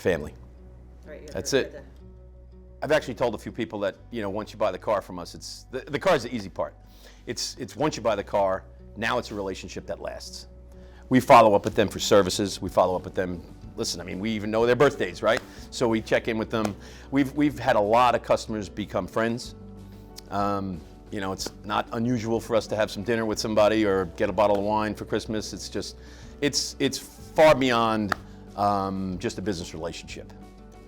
family. Right, That's it. I've actually told a few people that, once you buy the car from us, it's the car's the easy part. It's once you buy the car, now it's a relationship that lasts. We follow up with them for services. We follow up with them. Listen, I mean, we even know their birthdays, right? So we check in with them. We've had a lot of customers become friends. It's not unusual for us to have some dinner with somebody or get a bottle of wine for Christmas. It's just, it's far beyond just a business relationship.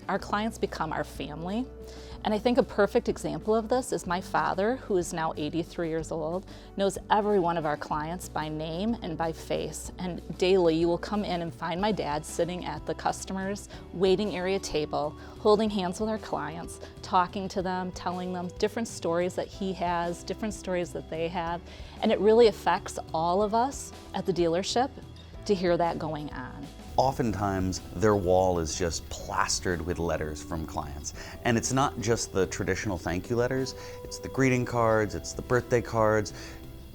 Our clients become our family. And I think a perfect example of this is my father, who is now 83 years old, knows every one of our clients by name and by face. And daily you will come in and find my dad sitting at the customer's waiting area table, holding hands with our clients, talking to them, telling them different stories that he has, different stories that they have. And it really affects all of us at the dealership to hear that going on. Oftentimes, their wall is just plastered with letters from clients. And it's not just the traditional thank you letters, it's the greeting cards, it's the birthday cards,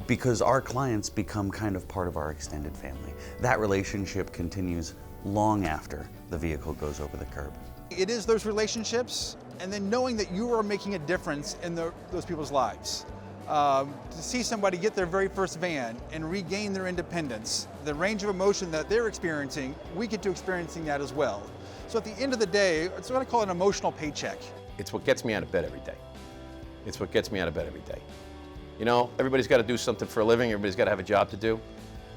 because our clients become kind of part of our extended family. That relationship continues long after the vehicle goes over the curb. It is those relationships, and then knowing that you are making a difference in those people's lives. To see somebody get their very first van and regain their independence, the range of emotion that they're experiencing, we get to experiencing that as well. So at the end of the day, it's what I call an emotional paycheck. It's what gets me out of bed every day. It's what gets me out of bed every day. Everybody's got to do something for a living. Everybody's got to have a job to do.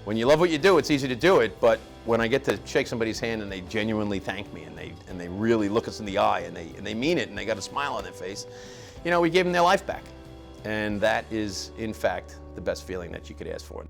When you love what you do, it's easy to do it, but when I get to shake somebody's hand and they genuinely thank me and they really look us in the eye and they mean it and they got a smile on their face, we gave them their life back. And that is, in fact, the best feeling that you could ask for.